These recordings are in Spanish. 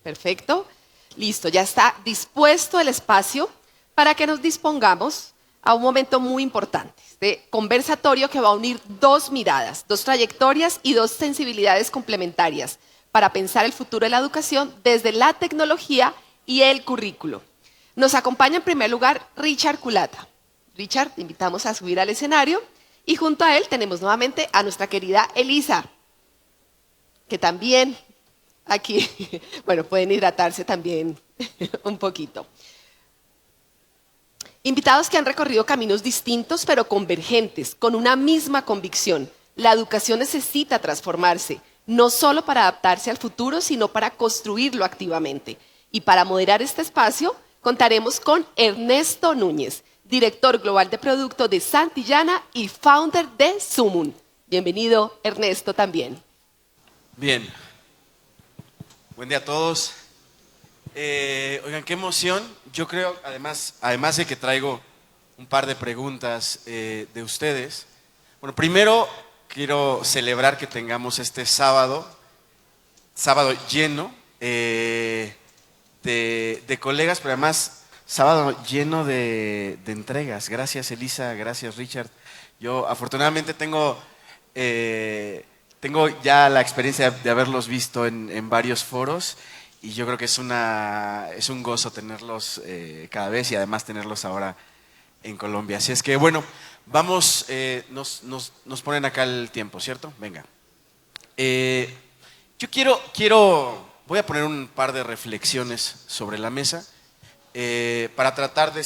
Perfecto. Listo, ya está dispuesto el espacio para que nos dispongamos a un momento muy importante de conversatorio que va a unir dos miradas, dos trayectorias y dos sensibilidades complementarias para pensar el futuro de la educación desde la tecnología y el currículo. Nos acompaña en primer lugar Richard Culata. Richard, te invitamos a subir al escenario y junto a él tenemos nuevamente a nuestra querida Elisa, que también aquí, bueno, pueden hidratarse también un poquito. Invitados que han recorrido caminos distintos pero convergentes, con una misma convicción. La educación necesita transformarse, no solo para adaptarse al futuro, sino para construirlo activamente. Y para moderar este espacio, contaremos con Ernesto Núñez, director global de producto de Santillana y founder de Sumun. Bienvenido, Ernesto, también. Bien. Buen día a todos. Oigan, qué emoción. Yo creo, además de que traigo un par de preguntas de ustedes. Bueno, primero quiero celebrar que tengamos este sábado lleno de colegas, pero además sábado lleno de entregas. Gracias, Elisa, gracias, Richard. Yo afortunadamente tengo ya la experiencia de haberlos visto en varios foros y yo creo que es un gozo tenerlos cada vez y además tenerlos ahora en Colombia. Así es que bueno, vamos, nos ponen acá el tiempo, ¿cierto? Venga. Voy a poner un par de reflexiones sobre la mesa para tratar de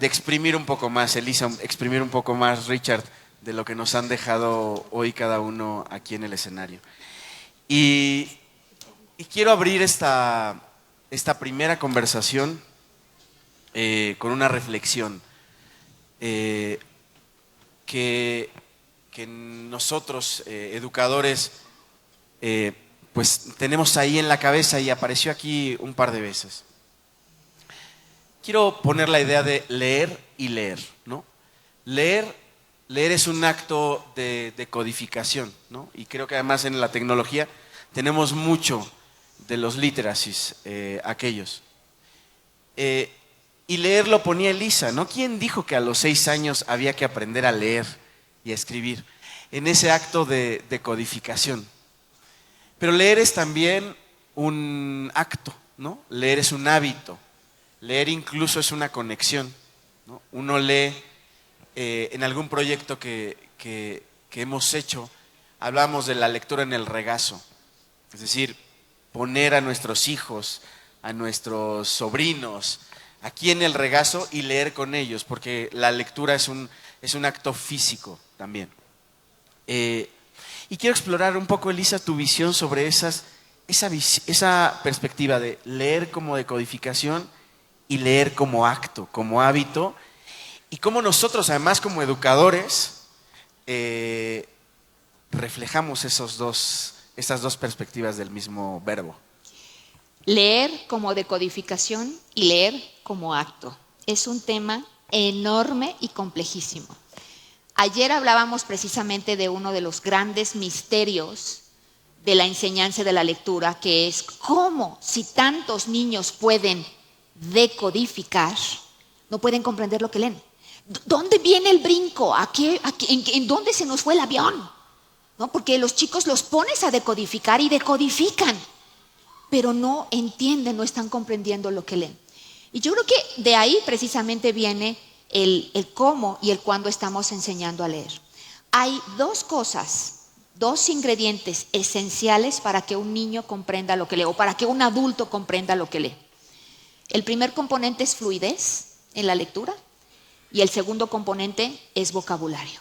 exprimir un poco más, Elisa, exprimir un poco más, Richard, de lo que nos han dejado hoy cada uno aquí en el escenario. Y quiero abrir esta primera conversación con una reflexión que nosotros, educadores, pues tenemos ahí en la cabeza y apareció aquí un par de veces. Quiero poner la idea de leer y leer, ¿no? Leer es un acto de codificación, ¿no? Y creo que además en la tecnología tenemos mucho de los literacies, aquellos. Y leer lo ponía Elisa, ¿no? ¿Quién dijo que a los 6 años había que aprender a leer y a escribir? En ese acto de codificación. Pero leer es también un acto, ¿no? Leer es un hábito. Leer incluso es una conexión, ¿no? Uno lee en algún proyecto que hemos hecho, hablamos de la lectura en el regazo. Es decir, poner a nuestros hijos, a nuestros sobrinos, aquí en el regazo y leer con ellos, porque la lectura es un acto físico también. Y quiero explorar un poco, Elisa, tu visión sobre esa perspectiva de leer como decodificación y leer como acto, como hábito, y cómo nosotros, además como educadores, reflejamos esas dos perspectivas del mismo verbo. Leer como decodificación y leer como acto. Es un tema enorme y complejísimo. Ayer hablábamos precisamente de uno de los grandes misterios de la enseñanza de la lectura, que es cómo, si tantos niños pueden decodificar, no pueden comprender lo que leen. ¿Dónde viene el brinco? ¿En dónde se nos fue el avión? ¿No? Porque los chicos los pones a decodificar y decodifican, pero no entienden, no están comprendiendo lo que leen. Y yo creo que de ahí precisamente viene el cómo y el cuándo estamos enseñando a leer. Hay dos ingredientes esenciales para que un niño comprenda lo que lee o para que un adulto comprenda lo que lee. El primer componente es fluidez en la lectura y el segundo componente es vocabulario.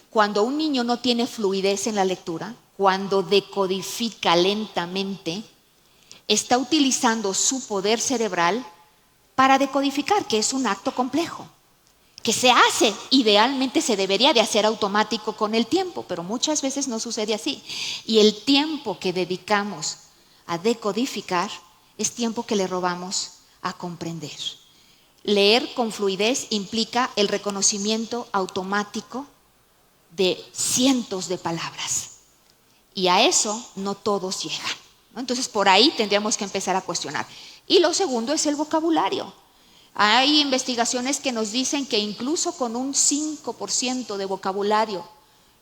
Cuando un niño no tiene fluidez en la lectura, cuando decodifica lentamente, está utilizando su poder cerebral para decodificar, que es un acto complejo, que se hace, idealmente se debería de hacer automático con el tiempo, pero muchas veces no sucede así. Y el tiempo que dedicamos a decodificar es tiempo que le robamos a comprender. Leer con fluidez implica el reconocimiento automático de cientos de palabras. Y a eso no todos llegan, ¿no? Entonces, por ahí tendríamos que empezar a cuestionar. Y lo segundo es el vocabulario. Hay investigaciones que nos dicen que incluso con un 5% de vocabulario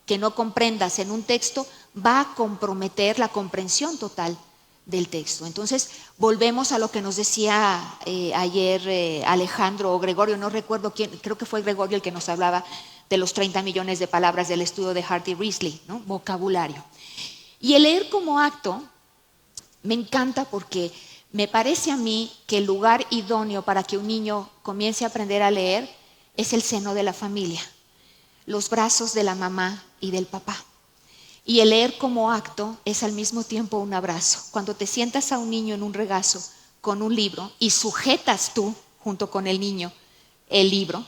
que no comprendas en un texto va a comprometer la comprensión total del texto. Entonces, volvemos a lo que nos decía ayer Alejandro o Gregorio, no recuerdo quién, creo que fue Gregorio el que nos hablaba de los 30 millones de palabras del estudio de Hart y Risley, ¿no? Vocabulario. Y el leer como acto me encanta porque me parece a mí que el lugar idóneo para que un niño comience a aprender a leer es el seno de la familia, los brazos de la mamá y del papá. Y el leer como acto es al mismo tiempo un abrazo. Cuando te sientas a un niño en un regazo con un libro y sujetas tú, junto con el niño, el libro,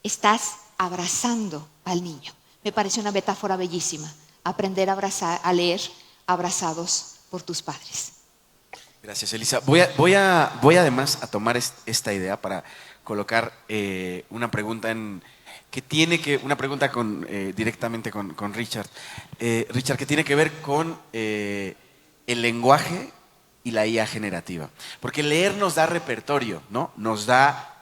estás abrazando al niño. Me parece una metáfora bellísima. Aprender a abrazar, a leer abrazados por tus padres. Gracias, Elisa. Voy además a tomar esta idea para colocar una pregunta una pregunta directamente con Richard. Richard, que tiene que ver con el lenguaje y la IA generativa. Porque leer nos da repertorio, ¿no? Nos da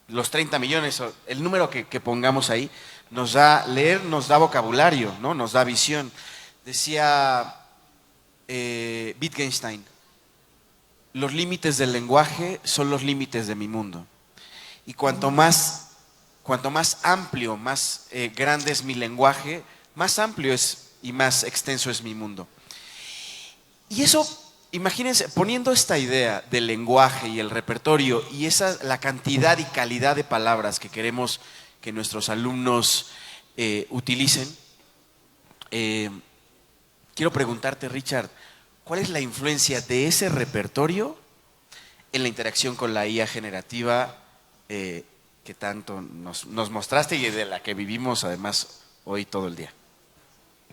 los 30 millones, el número que pongamos ahí, leer nos da vocabulario, ¿no? Nos da visión. Decía Wittgenstein, los límites del lenguaje son los límites de mi mundo. Y cuanto más amplio, más grande es mi lenguaje, más amplio es y más extenso es mi mundo. Y eso, imagínense, poniendo esta idea del lenguaje y el repertorio y la cantidad y calidad de palabras que queremos que nuestros alumnos utilicen, quiero preguntarte, Richard, ¿cuál es la influencia de ese repertorio en la interacción con la IA generativa que tanto nos mostraste y de la que vivimos además hoy todo el día?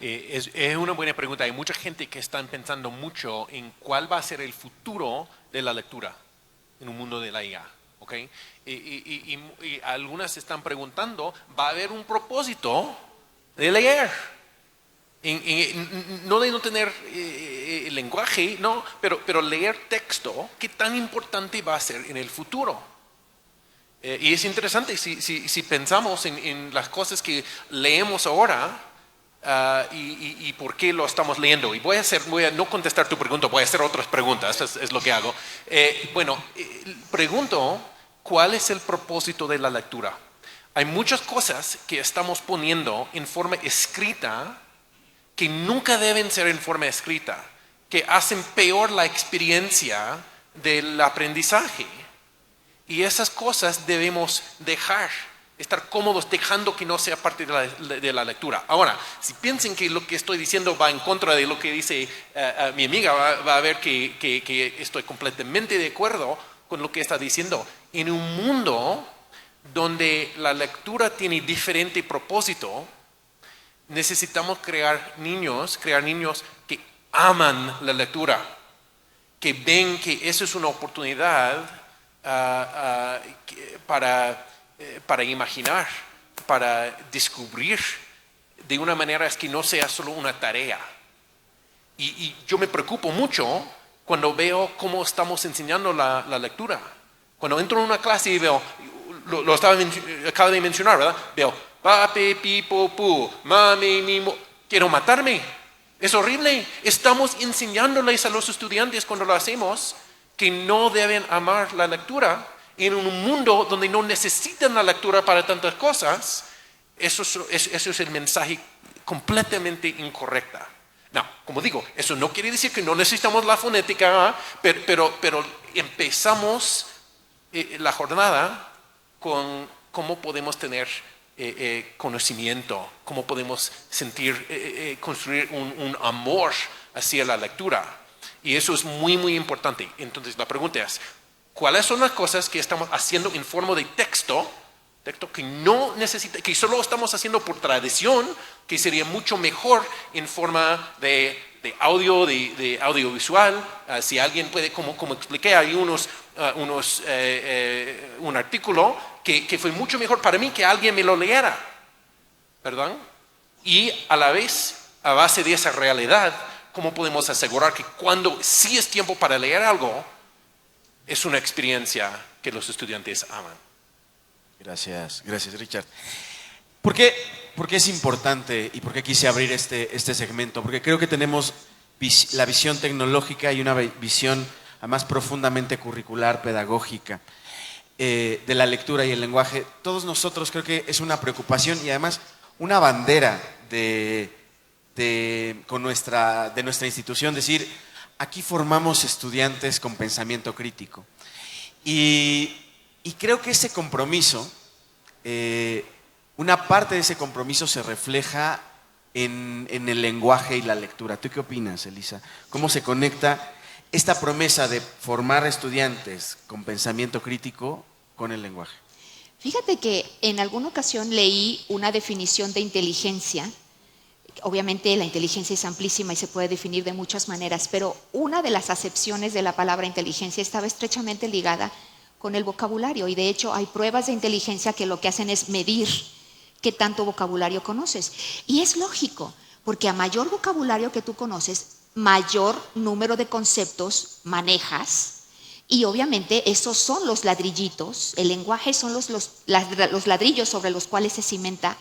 Es una buena pregunta. Hay mucha gente que está pensando mucho en cuál va a ser el futuro de la lectura en un mundo de la IA. ¿Okay? Y algunas están preguntando, ¿va a haber un propósito de leer? No de no tener lenguaje, no, pero leer texto, ¿qué tan importante va a ser en el futuro? Y es interesante si pensamos en las cosas que leemos ahora y por qué lo estamos leyendo. Y voy a no contestar tu pregunta, voy a hacer otras preguntas, es lo que hago. Pregunto, ¿cuál es el propósito de la lectura? Hay muchas cosas que estamos poniendo en forma escrita que nunca deben ser en forma escrita, que hacen peor la experiencia del aprendizaje. Y esas cosas debemos estar cómodos dejando que no sea parte de la lectura. Ahora, si piensen que lo que estoy diciendo va en contra de lo que dice mi amiga, va a ver que estoy completamente de acuerdo con lo que está diciendo. En un mundo donde la lectura tiene diferente propósito, necesitamos crear niños que aman la lectura, que ven que eso es una oportunidad para imaginar, para descubrir de una manera que no sea solo una tarea. Y yo me preocupo mucho cuando veo cómo estamos enseñando la lectura. Cuando entro en una clase y veo, acabo de mencionar, ¿verdad? Veo, papi, pipo, pu, mami, mimo. Quiero matarme. Es horrible. Estamos enseñándoles a los estudiantes cuando lo hacemos que no deben amar la lectura en un mundo donde no necesitan la lectura para tantas cosas. Eso es el mensaje completamente incorrecto. No, como digo, eso no quiere decir que no necesitamos la fonética, pero empezamos la jornada con cómo podemos tener conocimiento, cómo podemos construir un amor hacia la lectura. Y eso es muy, muy importante. Entonces la pregunta es, ¿cuáles son las cosas que estamos haciendo en forma de texto que no necesita, que solo estamos haciendo por tradición, que sería mucho mejor en forma de audio, de audiovisual? Si alguien puede, como expliqué, hay un artículo que fue mucho mejor para mí que alguien me lo leyera, ¿perdón? Y a la vez, a base de esa realidad, cómo podemos asegurar que cuando sí es tiempo para leer algo, es una experiencia que los estudiantes aman. Gracias, gracias Richard. ¿Por qué es importante y por qué quise abrir este segmento? Porque creo que tenemos la visión tecnológica y una visión además profundamente curricular, pedagógica, de la lectura y el lenguaje. Todos nosotros creo que es una preocupación y además una bandera de nuestra institución, decir, aquí formamos estudiantes con pensamiento crítico. Y creo que ese compromiso, una parte de ese compromiso se refleja en el lenguaje y la lectura. ¿Tú qué opinas, Elisa? ¿Cómo se conecta esta promesa de formar estudiantes con pensamiento crítico con el lenguaje? Fíjate que en alguna ocasión leí una definición de inteligencia. Obviamente la inteligencia es amplísima y se puede definir de muchas maneras, pero una de las acepciones de la palabra inteligencia estaba estrechamente ligada con el vocabulario, y de hecho hay pruebas de inteligencia que lo que hacen es medir qué tanto vocabulario conoces. Y es lógico, porque a mayor vocabulario que tú conoces, mayor número de conceptos manejas, y obviamente esos son los ladrillitos, el lenguaje son los ladrillos sobre los cuales se cimenta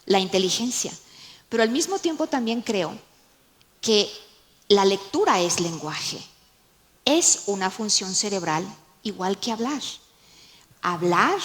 la inteligencia. Pero al mismo tiempo también creo que la lectura es lenguaje, es una función cerebral igual que hablar. Hablar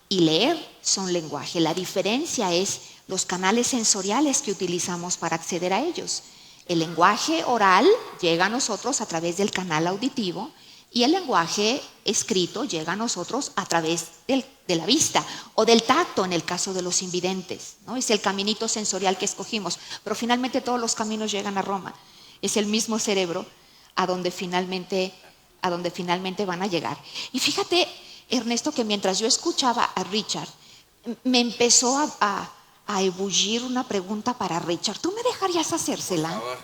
y leer son lenguaje. La diferencia es los canales sensoriales que utilizamos para acceder a ellos. El lenguaje oral llega a nosotros a través del canal auditivo y el lenguaje escrito llega a nosotros a través de la vista o del tacto en el caso de los invidentes, ¿no? Es el caminito sensorial que escogimos, pero finalmente todos los caminos llegan a Roma. Es el mismo cerebro a donde finalmente van a llegar. Y fíjate, Ernesto, que mientras yo escuchaba a Richard, me empezó a ebullir una pregunta para Richard. ¿Tú me dejarías hacérsela? Por favor.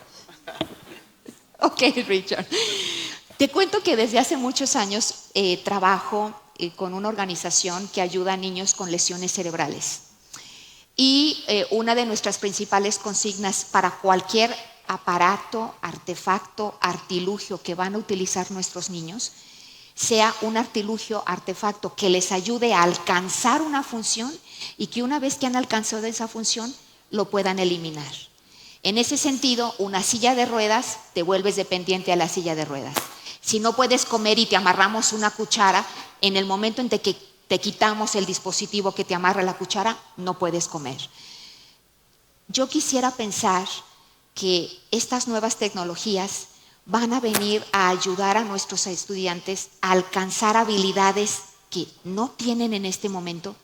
Ok, Richard. Te cuento que desde hace muchos años trabajo con una organización que ayuda a niños con lesiones cerebrales. Y una de nuestras principales consignas para cualquier aparato, artefacto, artilugio que van a utilizar nuestros niños, sea un artilugio, artefacto que les ayude a alcanzar una función y que una vez que han alcanzado esa función, lo puedan eliminar. En ese sentido, una silla de ruedas, te vuelves dependiente a la silla de ruedas. Si no puedes comer y te amarramos una cuchara, en el momento en que te quitamos el dispositivo que te amarra la cuchara, no puedes comer. Yo quisiera pensar que estas nuevas tecnologías van a venir a ayudar a nuestros estudiantes a alcanzar habilidades que no tienen en este momento,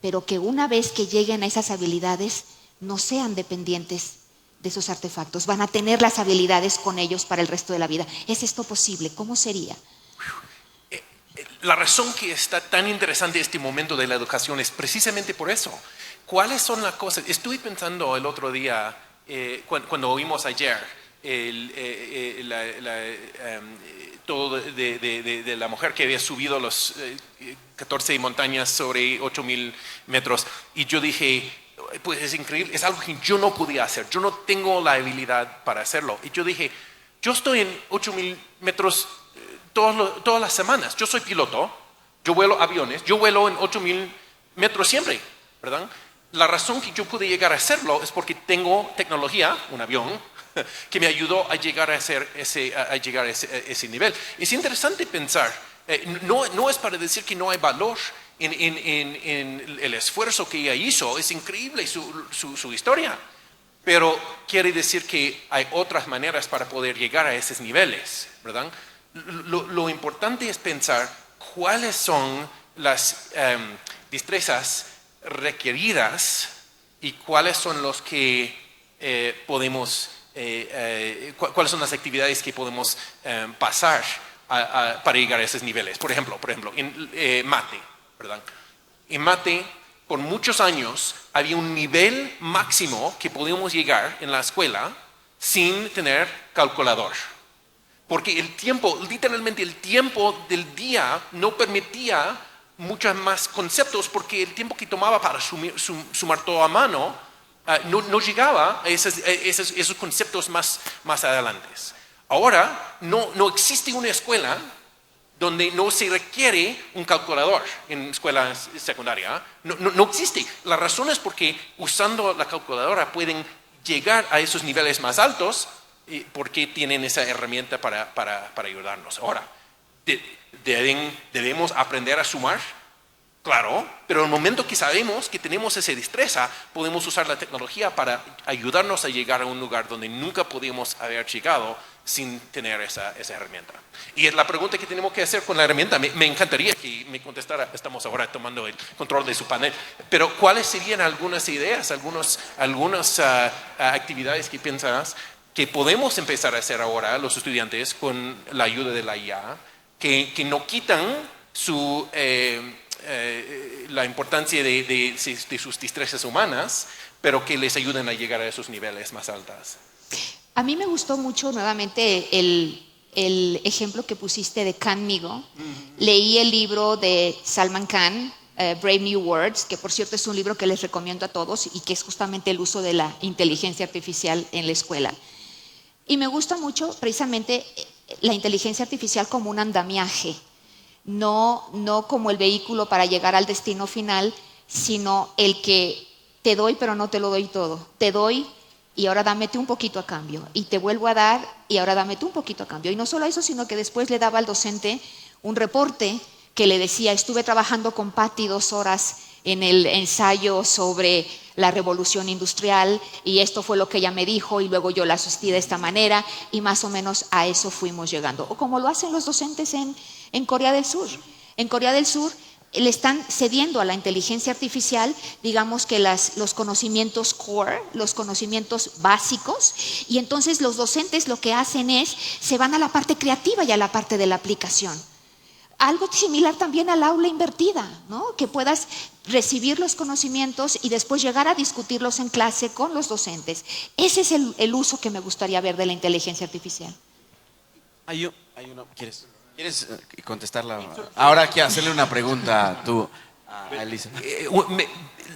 pero que una vez que lleguen a esas habilidades no sean dependientes de esos artefactos, van a tener las habilidades con ellos para el resto de la vida. ¿Es esto posible? ¿Cómo sería? La razón que está tan interesante este momento de la educación es precisamente por eso. ¿Cuáles son las cosas? Estuve pensando el otro día, cuando oímos ayer, todo de la mujer que había subido los 14 montañas sobre 8,000 metros, y yo dije, pues es increíble, es algo que yo no podía hacer, yo no tengo la habilidad para hacerlo. Y yo dije, yo estoy en 8,000 metros todas las semanas, yo soy piloto, yo vuelo aviones, yo vuelo en 8,000 metros siempre, ¿verdad? La razón que yo pude llegar a hacerlo es porque tengo tecnología, un avión, que me ayudó a llegar a ese nivel. Es interesante pensar, no es para decir que no hay valor en el esfuerzo que ella hizo, es increíble su historia, pero quiere decir que hay otras maneras para poder llegar a esos niveles, ¿verdad? Lo importante es pensar cuáles son las destrezas requeridas y cuáles son los que podemos, cuáles son las actividades que podemos pasar para llegar a esos niveles. Por ejemplo, en mate, ¿verdad? En mate, por muchos años, había un nivel máximo que podíamos llegar en la escuela sin tener calculador. Porque el tiempo, literalmente el tiempo del día no permitía muchos más conceptos, porque el tiempo que tomaba para sumar todo a mano no llegaba a esos conceptos más adelante. Ahora no existe una escuela donde no se requiere un calculador en escuela secundaria. No existe. La razón es porque usando la calculadora pueden llegar a esos niveles más altos porque tienen esa herramienta para ayudarnos. Ahora, debemos aprender a sumar. Claro, pero en el momento que sabemos que tenemos esa destreza, podemos usar la tecnología para ayudarnos a llegar a un lugar donde nunca podíamos haber llegado sin tener esa herramienta. Y es la pregunta que tenemos que hacer con la herramienta. Me encantaría que me contestara, estamos ahora tomando el control de su panel, pero ¿cuáles serían algunas ideas, algunas actividades que piensas que podemos empezar a hacer ahora los estudiantes con la ayuda de la IA, que no quitan la importancia de sus destrezas humanas, pero que les ayuden a llegar a esos niveles más altos? A mí me gustó mucho nuevamente el ejemplo que pusiste de Khan Migo. Leí el libro de Salman Khan, Brave New Words, que por cierto es un libro que les recomiendo a todos y que es justamente el uso de la inteligencia artificial en la escuela. Y me gusta mucho precisamente la inteligencia artificial como un andamiaje, no como el vehículo para llegar al destino final, sino el que te doy pero no te lo doy todo. Te doy y ahora dame tú un poquito a cambio, y te vuelvo a dar y ahora dame tú un poquito a cambio. Y no solo eso, sino que después le daba al docente un reporte que le decía: estuve trabajando con Patty 2 horas en el ensayo sobre la revolución industrial y esto fue lo que ella me dijo y luego yo la asistí de esta manera, y más o menos a eso fuimos llegando. O como lo hacen los docentes en Corea del Sur. En Corea del Sur le están cediendo a la inteligencia artificial, digamos que los conocimientos core, los conocimientos básicos, y entonces los docentes lo que hacen es, se van a la parte creativa y a la parte de la aplicación. Algo similar también al aula invertida, ¿no? Que puedas recibir los conocimientos y después llegar a discutirlos en clase con los docentes. Ese es el uso que me gustaría ver de la inteligencia artificial. ¿Quieres contestarla? Ahora quiero hacerle una pregunta tú a Elisa.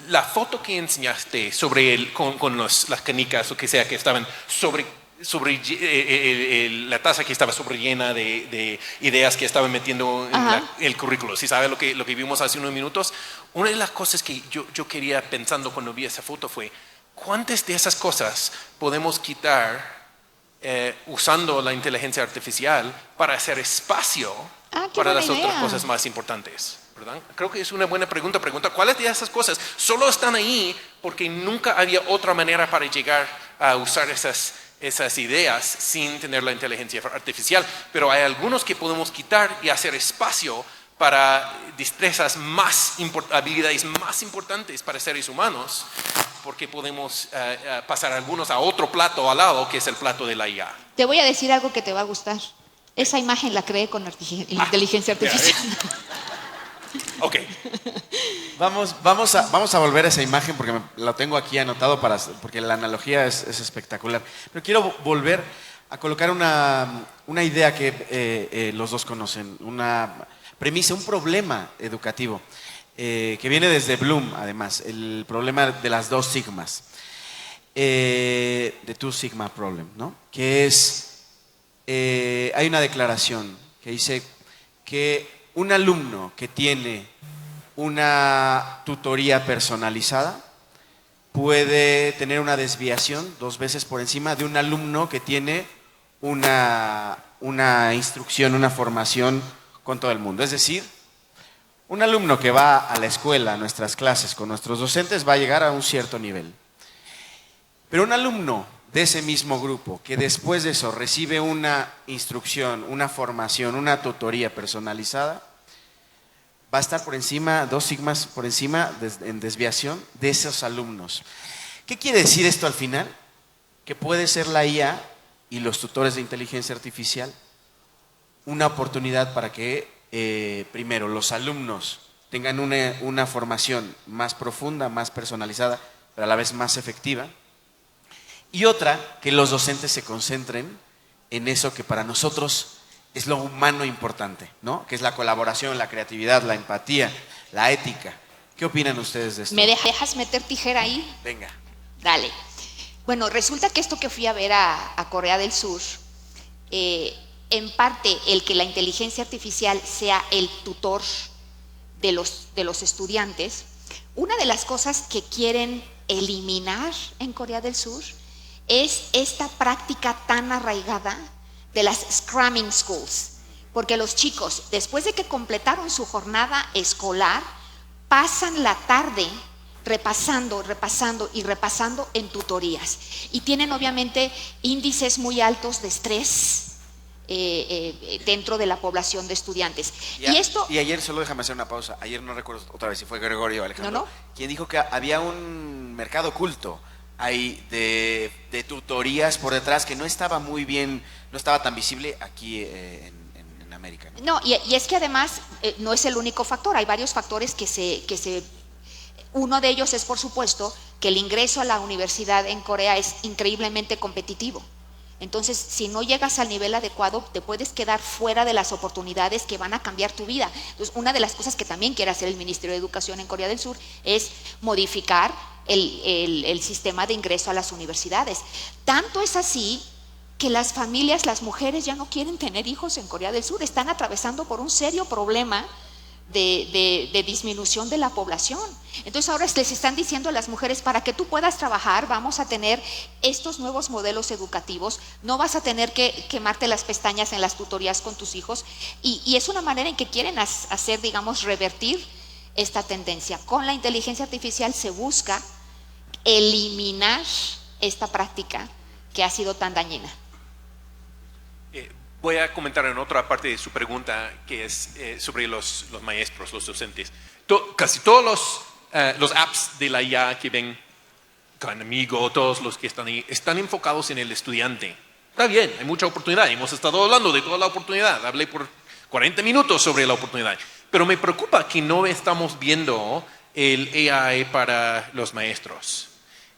La foto que enseñaste sobre con las canicas o que sea que estaban sobre la taza que estaba sobre llena de ideas que estaban metiendo en el currículo. ¿Sí sabe lo que vimos hace unos minutos? Una de las cosas que yo quería pensando cuando vi esa foto fue: ¿cuántas de esas cosas podemos quitar usando la inteligencia artificial para hacer espacio para las otras cosas más importantes? ¿Verdad? Creo que es una buena pregunta. ¿Cuáles de esas cosas solo están ahí porque nunca había otra manera para llegar a usar esas ideas sin tener la inteligencia artificial? Pero hay algunos que podemos quitar y hacer espacio para destrezas habilidades más importantes para seres humanos, porque podemos pasar algunos a otro plato al lado, que es el plato de la IA. Te voy a decir algo que te va a gustar. Esa imagen la creé con inteligencia artificial. Ok. Vamos a volver a esa imagen porque la tengo aquí anotado porque la analogía es espectacular. Pero quiero volver a colocar una idea que los dos conocen, una premisa, un problema educativo que viene desde Bloom, además, el problema de las 2 sigmas, the two sigma problem, ¿no? Que es, hay una declaración que dice que un alumno que tiene una tutoría personalizada puede tener una desviación 2 veces por encima de un alumno que tiene una instrucción, una formación con todo el mundo. Es decir, un alumno que va a la escuela, a nuestras clases con nuestros docentes, va a llegar a un cierto nivel. Pero un alumno de ese mismo grupo que después de eso recibe una instrucción, una formación, una tutoría personalizada, va a estar por encima, 2 sigmas por encima en desviación de esos alumnos. ¿Qué quiere decir esto al final? Que puede ser la IA y los tutores de inteligencia artificial una oportunidad para que primero los alumnos tengan una formación más profunda, más personalizada, pero a la vez más efectiva. Y otra, que los docentes se concentren en eso que para nosotros es lo humano importante, ¿no? Que es la colaboración, la creatividad, la empatía, la ética. ¿Qué opinan ustedes de esto? ¿Me dejas meter tijera ahí? Venga. Dale. Bueno, resulta que esto que fui a ver a Corea del Sur, en parte el que la inteligencia artificial sea el tutor de los estudiantes, una de las cosas que quieren eliminar en Corea del Sur es esta práctica tan arraigada de las Scrumming Schools, porque los chicos, después de que completaron su jornada escolar, pasan la tarde repasando en tutorías, y tienen obviamente índices muy altos de estrés dentro de la población de estudiantes. Y ayer, solo déjame hacer una pausa, ayer no recuerdo otra vez si fue Gregorio o Alejandro, No. quien dijo que había un mercado oculto ahí de tutorías por detrás que no estaba muy bien, no estaba tan visible aquí en América. No, y es que además no es el único factor, hay varios factores que se uno de ellos es, por supuesto, que el ingreso a la universidad en Corea es increíblemente competitivo. Entonces, si no llegas al nivel adecuado, te puedes quedar fuera de las oportunidades que van a cambiar tu vida. Entonces, una de las cosas que también quiere hacer el Ministerio de Educación en Corea del Sur es modificar el sistema de ingreso a las universidades. Tanto es así que las familias, las mujeres ya no quieren tener hijos en Corea del Sur, están atravesando por un serio problema de disminución de la población. Entonces ahora les están diciendo a las mujeres, para que tú puedas trabajar vamos a tener estos nuevos modelos educativos, no vas a tener que quemarte las pestañas en las tutorías con tus hijos, y es una manera en que quieren hacer, digamos, revertir esta tendencia. Con la inteligencia artificial se busca eliminar esta práctica que ha sido tan dañina. Voy a comentar en otra parte de su pregunta, que es sobre los maestros, los docentes. Casi todos los apps de la IA que ven, Gran Amigo, todos los que están ahí, están enfocados en el estudiante. Está bien, hay mucha oportunidad. Hemos estado hablando de toda la oportunidad. Hablé por 40 minutos sobre la oportunidad. Pero me preocupa que no estamos viendo el AI para los maestros.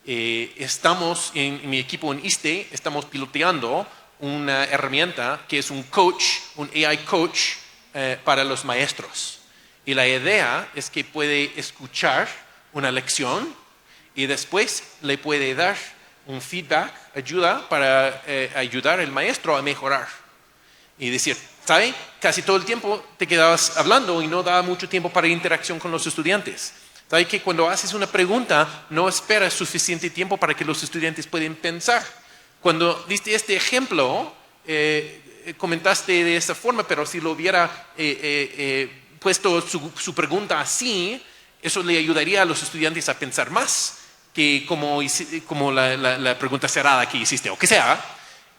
Estamos, en mi equipo en ISTE, estamos piloteando una herramienta que es un coach, un AI coach para los maestros. Y la idea es que puede escuchar una lección y después le puede dar un feedback, ayuda para ayudar al maestro a mejorar. Y decir, ¿sabe? Casi todo el tiempo te quedabas hablando y no daba mucho tiempo para interacción con los estudiantes. ¿Sabe que cuando haces una pregunta no esperas suficiente tiempo para que los estudiantes puedan pensar? Cuando diste este ejemplo, comentaste de esa forma, pero si lo hubiera puesto su pregunta así, eso le ayudaría a los estudiantes a pensar más que como la pregunta cerrada que hiciste, o que sea.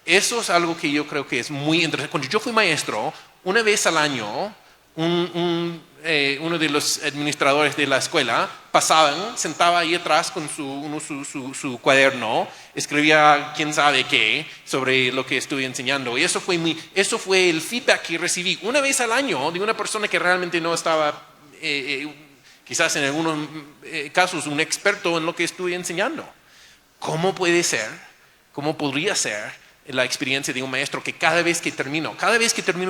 Eso es algo que yo creo que es muy interesante. Cuando yo fui maestro, una vez al año, uno de los administradores de la escuela sentaba ahí atrás con su cuaderno, escribía quién sabe qué sobre lo que estuve enseñando. Y eso fue el feedback que recibí una vez al año de una persona que realmente no estaba, quizás en algunos casos, un experto en lo que estuve enseñando. ¿Cómo podría ser la experiencia de un maestro que cada vez que termino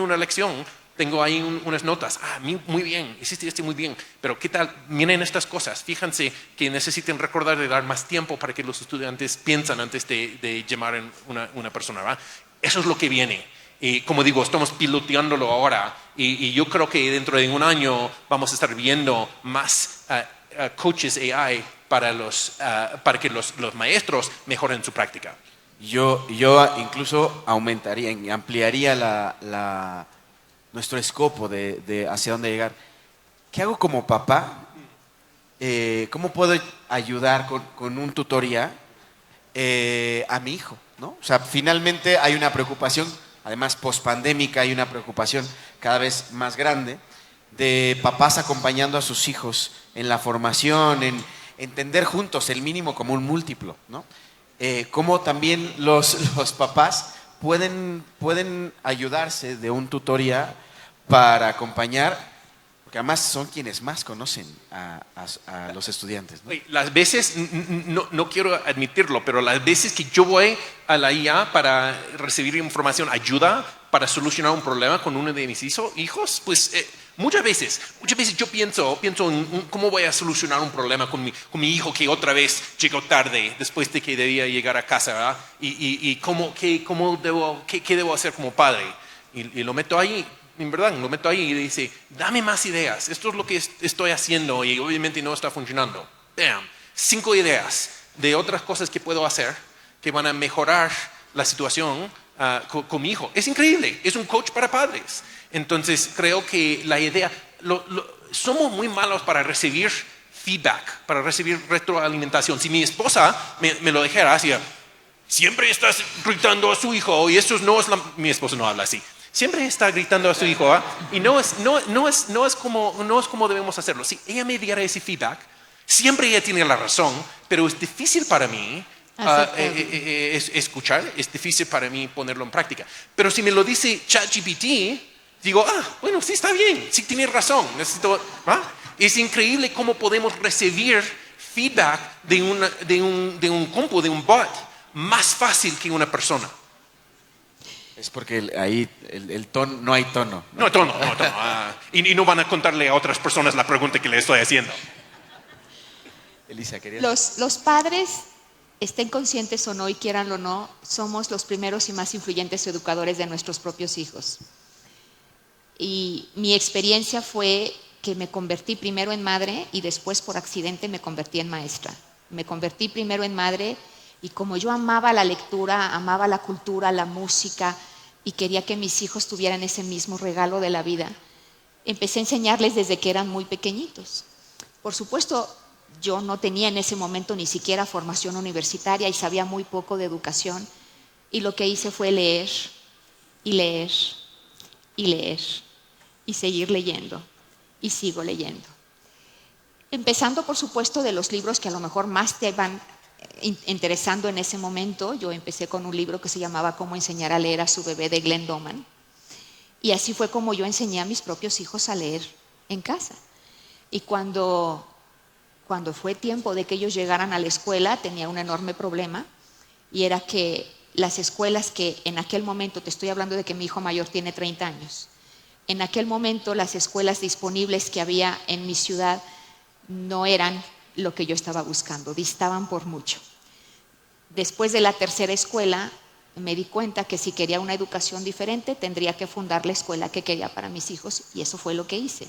una lección, tengo ahí unas notas? Muy bien, hiciste muy bien, pero ¿qué tal? Miren estas cosas, fíjense que necesiten recordar de dar más tiempo para que los estudiantes piensen antes de llamar a una persona, ¿verdad? Eso es lo que viene. Y como digo, estamos piloteándolo ahora, y yo creo que dentro de un año vamos a estar viendo más coaches AI para que los maestros mejoren su práctica. Yo incluso aumentaría y ampliaría nuestro escopo de hacia dónde llegar. ¿Qué hago como papá? ¿Cómo puedo ayudar con un tutoría a mi hijo, ¿no? O sea, finalmente hay una preocupación, además pospandémica, hay una preocupación cada vez más grande de papás acompañando a sus hijos en la formación, en entender juntos el mínimo común múltiplo, ¿no? Cómo también los papás pueden ayudarse de un tutoría para acompañar, porque además son quienes más conocen a los estudiantes, ¿no? Las veces, no quiero admitirlo, pero las veces que yo voy a la IA para recibir información, ayuda para solucionar un problema con uno de mis hijos, pues Muchas veces yo pienso en cómo voy a solucionar un problema con mi hijo que otra vez llegó tarde después de que debía llegar a casa, ¿verdad? Y qué debo hacer como padre. Y lo meto ahí, en verdad, lo meto ahí y dice, dame más ideas. Esto es lo que estoy haciendo y obviamente no está funcionando. Bam, 5 ideas de otras cosas que puedo hacer que van a mejorar la situación con mi hijo. Es increíble, es un coach para padres. Entonces creo que la idea, somos muy malos para recibir feedback, para recibir retroalimentación. Si mi esposa me lo dijera, decía, siempre estás gritando a su hijo y eso no es mi esposa no habla así. Siempre está gritando a su hijo, ¿eh? Y no es como debemos hacerlo. Si ella me diera ese feedback, siempre ella tiene la razón, pero es difícil para mí escuchar, es difícil para mí ponerlo en práctica. Pero si me lo dice ChatGPT, digo, bueno, sí está bien, sí tiene razón. Es increíble cómo podemos recibir feedback de un compu, de un bot, más fácil que una persona. Es porque ahí el tono, no hay tono. No tono. Y no van a contarle a otras personas la pregunta que le estoy haciendo. Elisa, ¿querías? Los padres, estén conscientes o no y quieranlo o no, somos los primeros y más influyentes educadores de nuestros propios hijos. Y mi experiencia fue que me convertí primero en madre y después por accidente me convertí en maestra. Me convertí primero en madre y como yo amaba la lectura, amaba la cultura, la música y quería que mis hijos tuvieran ese mismo regalo de la vida, empecé a enseñarles desde que eran muy pequeñitos. Por supuesto, yo no tenía en ese momento ni siquiera formación universitaria y sabía muy poco de educación y lo que hice fue leer y leer y leer y seguir leyendo y sigo leyendo. Empezando por supuesto de los libros que a lo mejor más te van interesando en ese momento. Yo empecé con un libro que se llamaba Cómo enseñar a leer a su bebé de Glenn Doman y así fue como yo enseñé a mis propios hijos a leer en casa. Y cuando fue tiempo de que ellos llegaran a la escuela tenía un enorme problema y era que las escuelas que en aquel momento, te estoy hablando de que mi hijo mayor tiene 30 años, en aquel momento las escuelas disponibles que había en mi ciudad no eran lo que yo estaba buscando, distaban por mucho. Después de la tercera escuela me di cuenta que si quería una educación diferente tendría que fundar la escuela que quería para mis hijos y eso fue lo que hice.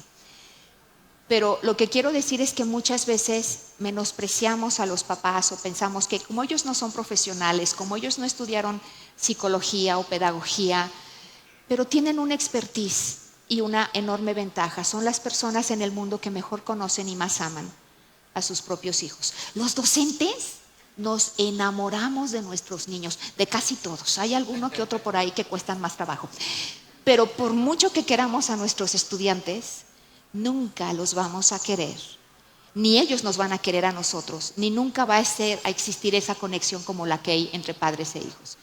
Pero lo que quiero decir es que muchas veces menospreciamos a los papás o pensamos que como ellos no son profesionales, como ellos no estudiaron psicología o pedagogía, pero tienen una expertise y una enorme ventaja. Son las personas en el mundo que mejor conocen y más aman a sus propios hijos. Los docentes nos enamoramos de nuestros niños, de casi todos. Hay alguno que otro por ahí que cuestan más trabajo. Pero por mucho que queramos a nuestros estudiantes, nunca los vamos a querer, ni ellos nos van a querer a nosotros, ni nunca va a existir esa conexión como la que hay entre padres e hijos.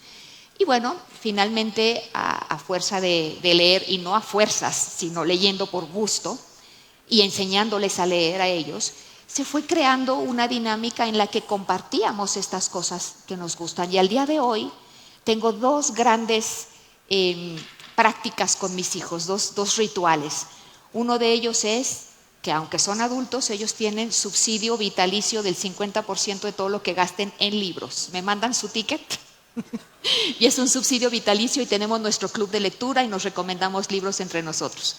Y bueno, finalmente a fuerza de leer, y no a fuerzas, sino leyendo por gusto y enseñándoles a leer a ellos, se fue creando una dinámica en la que compartíamos estas cosas que nos gustan. Y al día de hoy tengo 2 grandes prácticas con mis hijos, dos rituales. Uno de ellos es que aunque son adultos, ellos tienen subsidio vitalicio del 50% de todo lo que gasten en libros. Me mandan su ticket y es un subsidio vitalicio y tenemos nuestro club de lectura y nos recomendamos libros entre nosotros.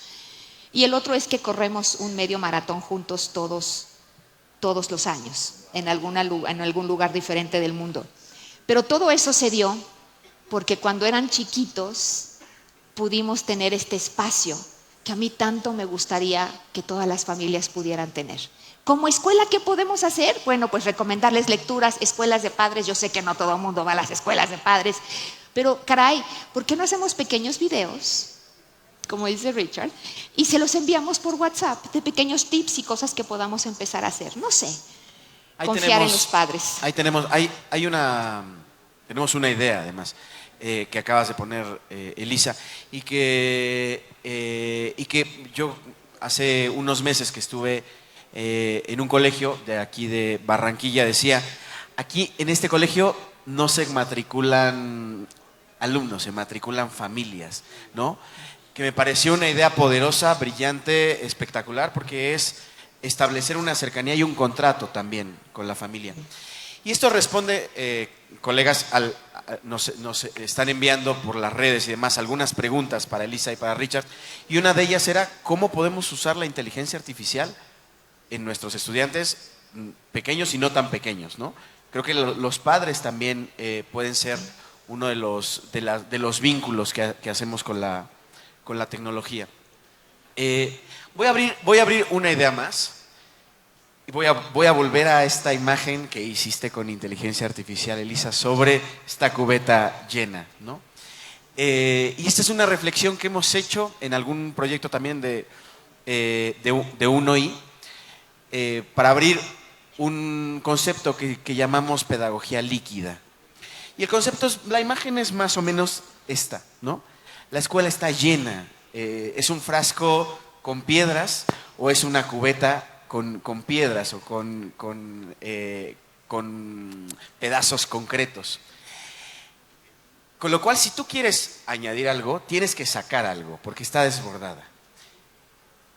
Y el otro es que corremos un medio maratón juntos todos los años en algún lugar diferente del mundo. Pero todo eso se dio porque cuando eran chiquitos pudimos tener este espacio que a mí tanto me gustaría que todas las familias pudieran tener. Como escuela, ¿qué podemos hacer? Bueno, pues recomendarles lecturas, escuelas de padres. Yo sé que no todo el mundo va a las escuelas de padres, pero caray, ¿por qué no hacemos pequeños videos, como dice Richard, y se los enviamos por WhatsApp de pequeños tips y cosas que podamos empezar a hacer? No sé, confiar en los padres. Ahí tenemos una idea además. Que acabas de poner, Elisa, y que yo hace unos meses que estuve en un colegio de aquí de Barranquilla, decía, aquí en este colegio no se matriculan alumnos, se matriculan familias, ¿no? que me pareció una idea poderosa, brillante, espectacular, porque es establecer una cercanía y un contrato también con la familia. Y esto responde, colegas, nos están enviando por las redes y demás algunas preguntas para Elisa y para Richard, y una de ellas era cómo podemos usar la inteligencia artificial en nuestros estudiantes pequeños y no tan pequeños, ¿no? Creo que los padres también pueden ser uno de los vínculos que hacemos con la tecnología. Voy a abrir una idea más. Y voy a volver a esta imagen que hiciste con inteligencia artificial, Elisa, sobre esta cubeta llena, ¿no? Y esta es una reflexión que hemos hecho en algún proyecto también de UNOI para abrir un concepto que llamamos pedagogía líquida. Y el concepto la imagen es más o menos esta, ¿no? La escuela está llena. ¿Es un frasco con piedras o es una cubeta con piedras o con pedazos concretos? Con lo cual, si tú quieres añadir algo, tienes que sacar algo, porque está desbordada.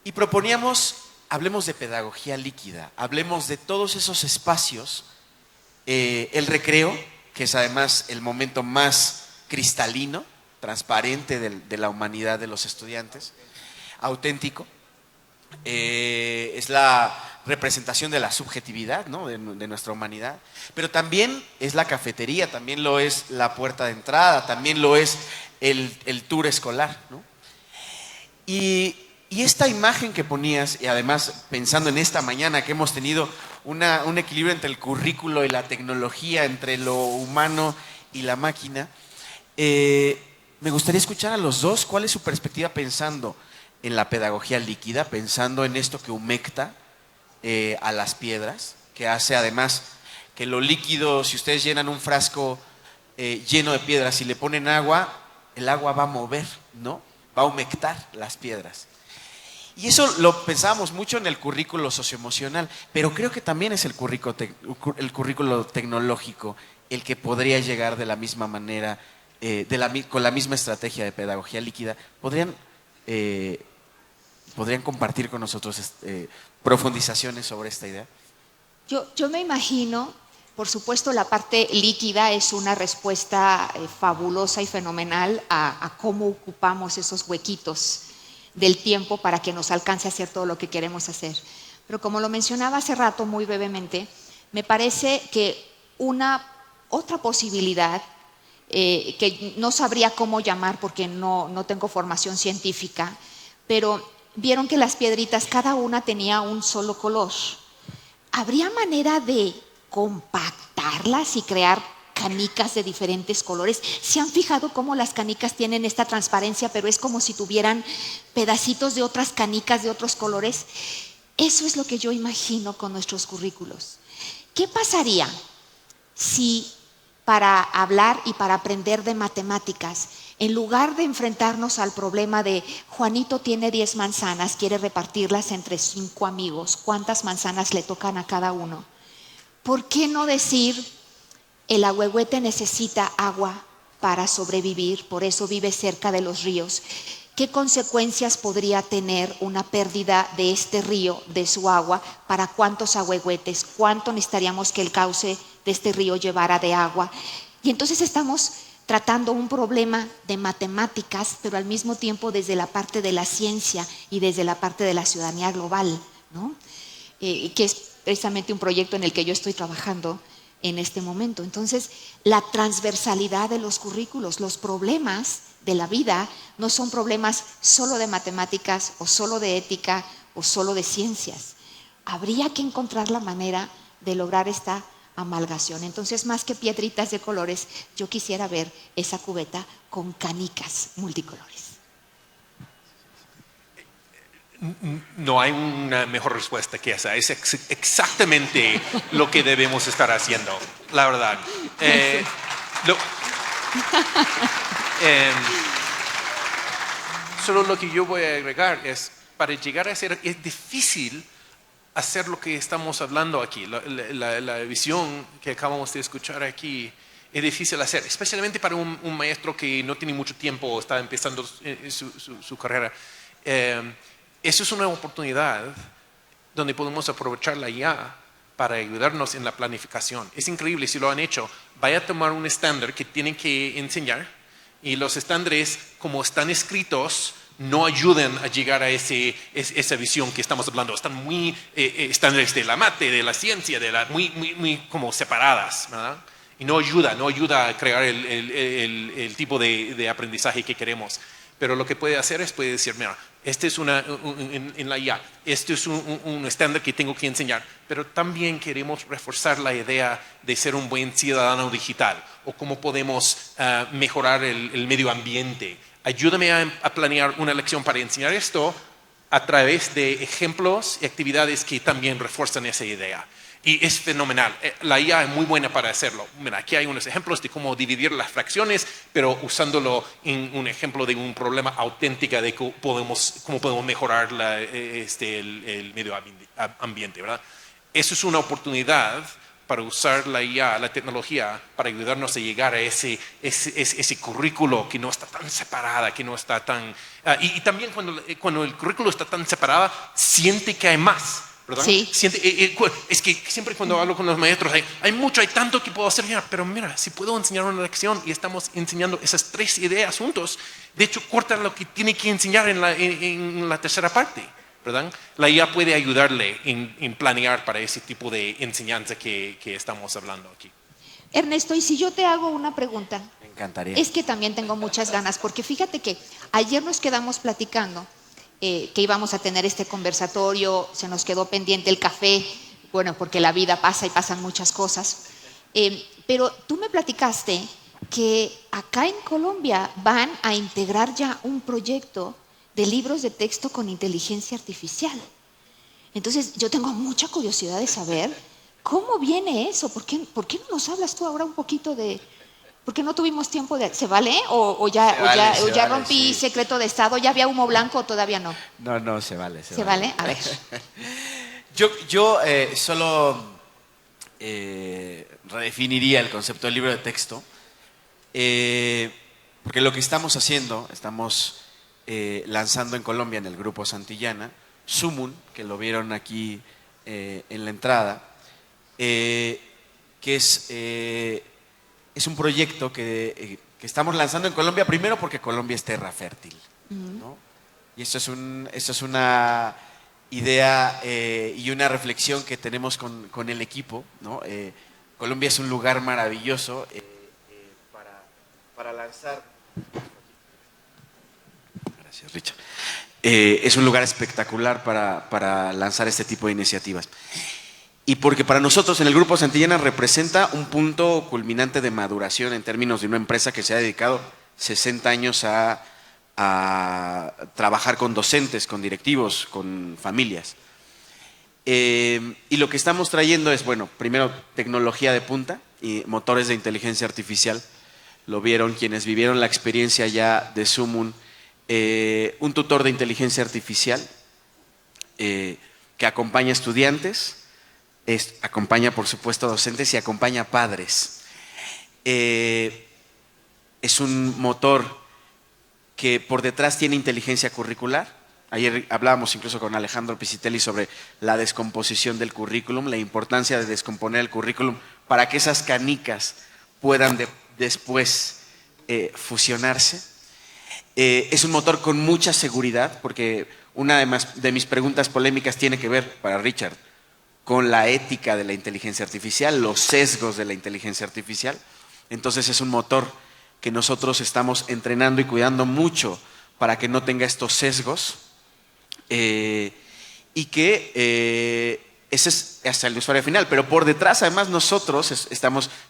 Y proponíamos, hablemos de pedagogía líquida, hablemos de todos esos espacios, el recreo, que es además el momento más cristalino, transparente de la humanidad de los estudiantes, auténtico. Es la representación de la subjetividad, ¿no? de nuestra humanidad, pero también es la cafetería, también lo es la puerta de entrada, también lo es el tour escolar, ¿no? Y esta imagen que ponías, y además pensando en esta mañana que hemos tenido un equilibrio entre el currículo y la tecnología, entre lo humano y la máquina, me gustaría escuchar a los dos cuál es su perspectiva pensando en la pedagogía líquida, pensando en esto que humecta a las piedras, que hace además que lo líquido, si ustedes llenan un frasco lleno de piedras y le ponen agua, el agua va a mover, ¿no? Va a humectar las piedras. Y eso lo pensábamos mucho en el currículo socioemocional, pero creo que también es el currículo tecnológico el que podría llegar de la misma manera, con la misma estrategia de pedagogía líquida. ¿Podrían compartir con nosotros profundizaciones sobre esta idea? Yo me imagino, por supuesto, la parte líquida es una respuesta fabulosa y fenomenal a cómo ocupamos esos huequitos del tiempo para que nos alcance a hacer todo lo que queremos hacer. Pero como lo mencionaba hace rato muy brevemente, me parece que una otra posibilidad que no sabría cómo llamar porque no tengo formación científica, pero vieron que las piedritas cada una tenía un solo color. ¿Habría manera de compactarlas y crear canicas de diferentes colores? ¿Se han fijado cómo las canicas tienen esta transparencia, pero es como si tuvieran pedacitos de otras canicas de otros colores? Eso es lo que yo imagino con nuestros currículos. ¿Qué pasaría si para hablar y para aprender de matemáticas, en lugar de enfrentarnos al problema de Juanito tiene 10 manzanas, quiere repartirlas entre 5 amigos, ¿cuántas manzanas le tocan a cada uno? ¿Por qué no decir el ahuehuete necesita agua para sobrevivir, por eso vive cerca de los ríos? ¿Qué consecuencias podría tener una pérdida de este río, de su agua? ¿Para cuántos ahuehuetes? ¿Cuánto necesitaríamos que el cauce de este río llevara de agua? Y entonces estamos tratando un problema de matemáticas, pero al mismo tiempo desde la parte de la ciencia y desde la parte de la ciudadanía global, ¿no? Que es precisamente un proyecto en el que yo estoy trabajando en este momento. Entonces, la transversalidad de los currículos, los problemas de la vida no son problemas solo de matemáticas o solo de ética o solo de ciencias. Habría que encontrar la manera de lograr esta amalgación. Entonces, más que piedritas de colores, yo quisiera ver esa cubeta con canicas multicolores. No hay una mejor respuesta que esa. Es exactamente lo que debemos estar haciendo, la verdad. Solo lo que yo voy a agregar es, para llegar a ser, es difícil hacer lo que estamos hablando aquí. La visión que acabamos de escuchar aquí es difícil hacer, especialmente para un maestro que no tiene mucho tiempo o está empezando su carrera. Eso es una oportunidad donde podemos aprovechar la IA para ayudarnos en la planificación. Es increíble si lo han hecho. Vaya a tomar un estándar que tienen que enseñar y los estándares, como están escritos, no ayudan a llegar a esa visión que estamos hablando. Están muy estándares de la mate, de la ciencia, muy como separadas, ¿verdad? Y no ayuda a crear el tipo de aprendizaje que queremos. Pero lo que puede hacer es puede decir, mira, este es en la IA, este es un estándar que tengo que enseñar, pero también queremos reforzar la idea de ser un buen ciudadano digital o cómo podemos mejorar el medio ambiente. Ayúdame a planear una lección para enseñar esto a través de ejemplos y actividades que también refuerzan esa idea. Y es fenomenal. La IA es muy buena para hacerlo. Mira, aquí hay unos ejemplos de cómo dividir las fracciones, pero usándolo en un ejemplo de un problema auténtico de cómo podemos mejorar el medio ambiente, ¿verdad? Eso es una oportunidad para usar la IA, la tecnología, para ayudarnos a llegar a ese currículo que no está tan separada, que no está tan... y también cuando el currículo está tan separado, siente que hay más. ¿Verdad? Sí. Es que siempre cuando hablo con los maestros hay tanto que puedo hacer ya, pero mira, si puedo enseñar una lección y estamos enseñando esas 3 ideas juntos, de hecho corta lo que tiene que enseñar en la tercera parte, ¿verdad? La IA puede ayudarle en planear para ese tipo de enseñanza que estamos hablando aquí. Ernesto, y si yo te hago una pregunta, Me encantaría. es que también tengo muchas ganas, porque fíjate que ayer nos quedamos platicando que íbamos a tener este conversatorio, se nos quedó pendiente el café, bueno, porque la vida pasa y pasan muchas cosas, pero tú me platicaste que acá en Colombia van a integrar ya un proyecto de libros de texto con inteligencia artificial. Entonces yo tengo mucha curiosidad de saber cómo viene eso. ¿Por qué no nos hablas tú ahora un poquito de...? Porque no tuvimos tiempo de... ¿Se vale? ¿O ya rompí sí. secreto de Estado? ¿Ya había humo blanco o todavía no? No, se vale. ¿Se vale? A ver. Yo solo redefiniría el concepto del libro de texto, porque lo que estamos haciendo, estamos lanzando en Colombia en el grupo Santillana, Sumun, que lo vieron aquí en la entrada, que es un proyecto que estamos lanzando en Colombia, primero porque Colombia es tierra fértil, ¿no? Y esto es una idea y una reflexión que tenemos con el equipo, ¿no? Colombia es un lugar maravilloso para lanzar. Gracias, Richard. Es un lugar espectacular para lanzar este tipo de iniciativas. Y porque para nosotros en el Grupo Santillana representa un punto culminante de maduración en términos de una empresa que se ha dedicado 60 años a trabajar con docentes, con directivos, con familias. Y lo que estamos trayendo es, bueno, primero tecnología de punta y motores de inteligencia artificial. Lo vieron quienes vivieron la experiencia ya de Sumun, un tutor de inteligencia artificial que acompaña a estudiantes, acompaña por supuesto a docentes y acompaña a padres. Es un motor que por detrás tiene inteligencia curricular. Ayer hablábamos incluso con Alejandro Pisitelli sobre la descomposición del currículum, la importancia de descomponer el currículum para que esas canicas puedan después fusionarse. Es un motor con mucha seguridad, porque una de mis preguntas polémicas tiene que ver, para Richard, con la ética de la inteligencia artificial, los sesgos de la inteligencia artificial. Entonces es un motor que nosotros estamos entrenando y cuidando mucho para que no tenga estos sesgos y que ese es hasta el usuario final. Pero por detrás, además, nosotros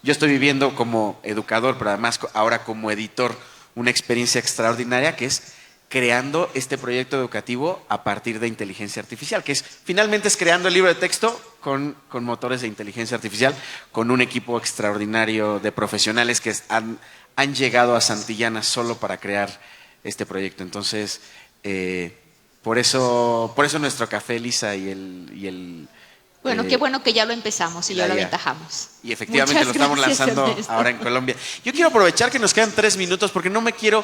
yo estoy viviendo como educador, pero además ahora como editor, una experiencia extraordinaria que es creando este proyecto educativo a partir de inteligencia artificial, que finalmente es creando el libro de texto con motores de inteligencia artificial, con un equipo extraordinario de profesionales que han llegado a Santillana solo para crear este proyecto. Entonces, por eso nuestro café, Lisa, y Bueno, qué bueno que ya lo empezamos y ya lo la IA. aventajamos. Y efectivamente Muchas lo estamos gracias, lanzando Ernesto. ahora en Colombia. Yo quiero aprovechar que nos quedan 3 minutos porque no quiero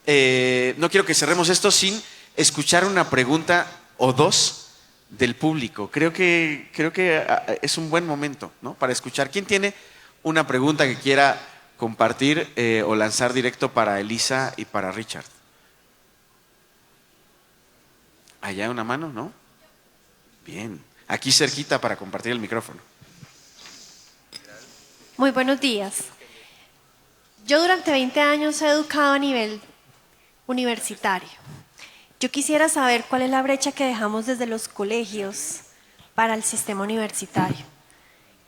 que cerremos esto sin escuchar una pregunta o dos del público. Creo que es un buen momento, ¿no? Para escuchar. ¿Quién tiene una pregunta que quiera compartir o lanzar directo para Elisa y para Richard? Allá una mano, ¿no? Bien. Aquí cerquita para compartir el micrófono. Muy buenos días. Yo durante 20 años he educado a nivel universitario. Yo quisiera saber cuál es la brecha que dejamos desde los colegios para el sistema universitario.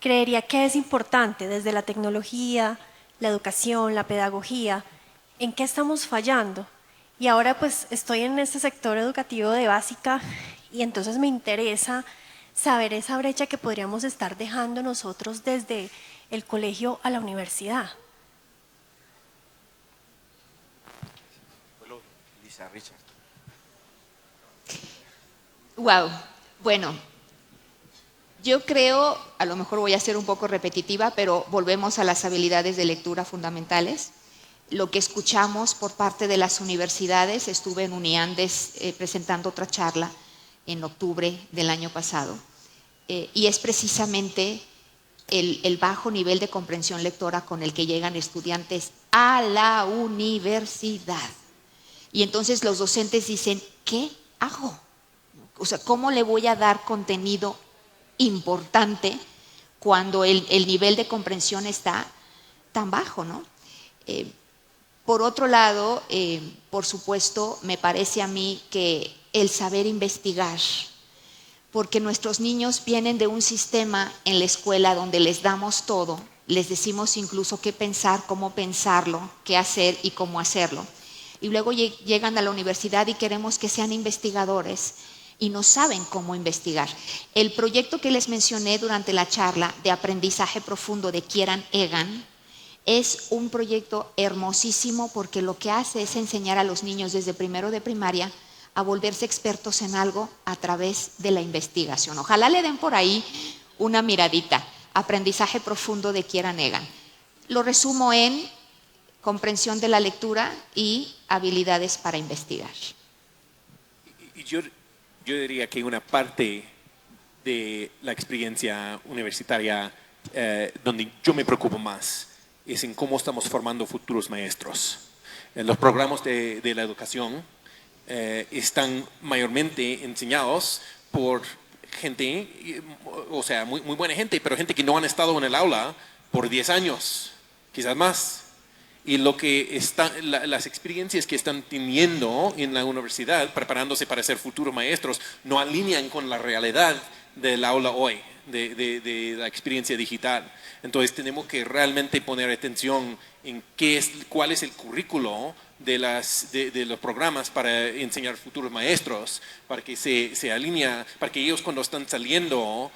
Creería que es importante desde la tecnología, la educación, la pedagogía, en qué estamos fallando. Y ahora pues estoy en este sector educativo de básica y entonces me interesa saber esa brecha que podríamos estar dejando nosotros desde el colegio a la universidad. Elisa, Richard. Wow. Bueno, yo creo, a lo mejor voy a ser un poco repetitiva, pero volvemos a las habilidades de lectura fundamentales. Lo que escuchamos por parte de las universidades, estuve en Uniandes presentando otra charla en octubre del año pasado, y es precisamente el bajo nivel de comprensión lectora con el que llegan estudiantes a la universidad. Y entonces los docentes dicen, ¿qué hago? O sea, ¿cómo le voy a dar contenido importante cuando el nivel de comprensión está tan bajo, ¿no? Por otro lado, por supuesto, me parece a mí que el saber investigar, porque nuestros niños vienen de un sistema en la escuela donde les damos todo, les decimos incluso qué pensar, cómo pensarlo, qué hacer y cómo hacerlo. Y luego llegan a la universidad y queremos que sean investigadores y no saben cómo investigar. El proyecto que les mencioné durante la charla de aprendizaje profundo de Kieran Egan es un proyecto hermosísimo porque lo que hace es enseñar a los niños desde primero de primaria a volverse expertos en algo a través de la investigación. Ojalá le den por ahí una miradita. Aprendizaje profundo de Kieran Egan. Lo resumo en comprensión de la lectura y habilidades para investigar. Y yo diría que una parte de la experiencia universitaria donde yo me preocupo más es en cómo estamos formando futuros maestros. Los programas de la educación están mayormente enseñados por gente, o sea, muy buena gente, pero gente que no han estado en el aula por 10 años, quizás más. Y lo que las experiencias que están teniendo en la universidad, preparándose para ser futuros maestros, no alinean con la realidad del aula hoy, de la experiencia digital. Entonces tenemos que realmente poner atención en cuál es el currículo de los programas para enseñar futuros maestros, para que se alinea, para que ellos cuando están saliendo,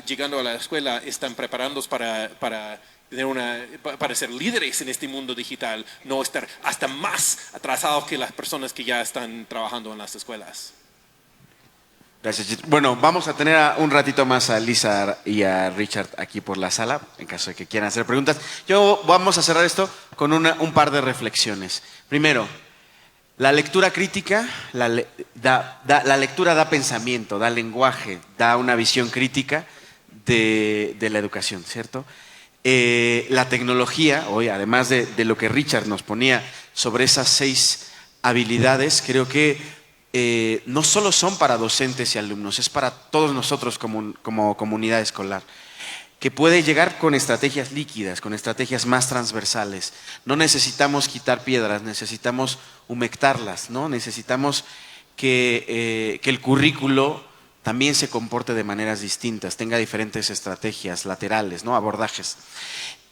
llegando a la escuela, están preparados para ser líderes en este mundo digital, no estar hasta más atrasados que las personas que ya están trabajando en las escuelas. Gracias, Chito. Bueno, vamos a tener un ratito más a Lisa y a Richard aquí por la sala, en caso de que quieran hacer preguntas. Vamos a cerrar esto con un par de reflexiones. Primero, la lectura crítica, la lectura da pensamiento, da lenguaje, da una visión crítica de la educación, ¿cierto? La tecnología, hoy, además de lo que Richard nos ponía sobre esas 6 habilidades, creo que no solo son para docentes y alumnos, es para todos nosotros como comunidad escolar, que puede llegar con estrategias líquidas, con estrategias más transversales. No necesitamos quitar piedras, necesitamos humectarlas, ¿no? Necesitamos que el currículo también se comporte de maneras distintas, tenga diferentes estrategias laterales, ¿no? Abordajes.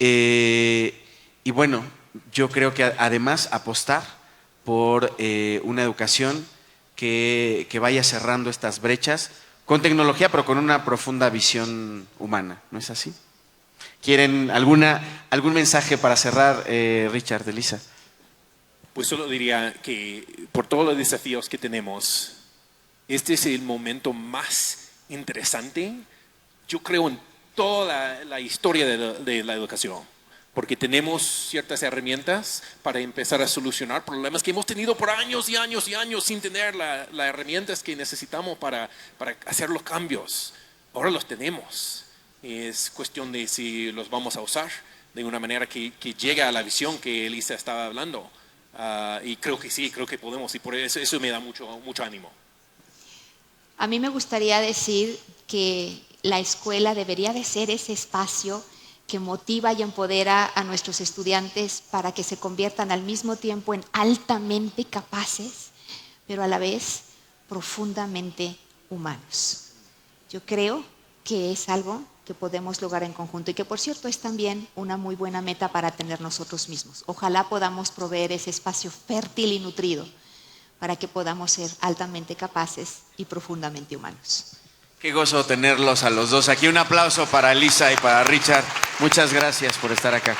Y bueno, yo creo que además apostar por una educación que vaya cerrando estas brechas con tecnología, pero con una profunda visión humana, ¿no es así? ¿Quieren algún mensaje para cerrar, Richard, Elisa? Pues solo diría que por todos los desafíos que tenemos, este es el momento más interesante yo creo en toda la historia de la educación, porque tenemos ciertas herramientas para empezar a solucionar problemas que hemos tenido por años y años y años sin tener las herramientas que necesitamos para hacer los cambios. Ahora los tenemos. Es cuestión de si los vamos a usar de una manera que llegue a la visión que Elisa estaba hablando. Y creo que sí, creo que podemos, y por eso me da mucho ánimo. A mí me gustaría decir que la escuela debería de ser ese espacio que motiva y empodera a nuestros estudiantes para que se conviertan al mismo tiempo en altamente capaces, pero a la vez profundamente humanos. Yo creo que es algo que podemos lograr en conjunto y que, por cierto, es también una muy buena meta para tener nosotros mismos. Ojalá podamos proveer ese espacio fértil y nutrido para que podamos ser altamente capaces y profundamente humanos. Qué gozo tenerlos a los dos aquí. Un aplauso para Elisa y para Richard. Muchas gracias por estar acá.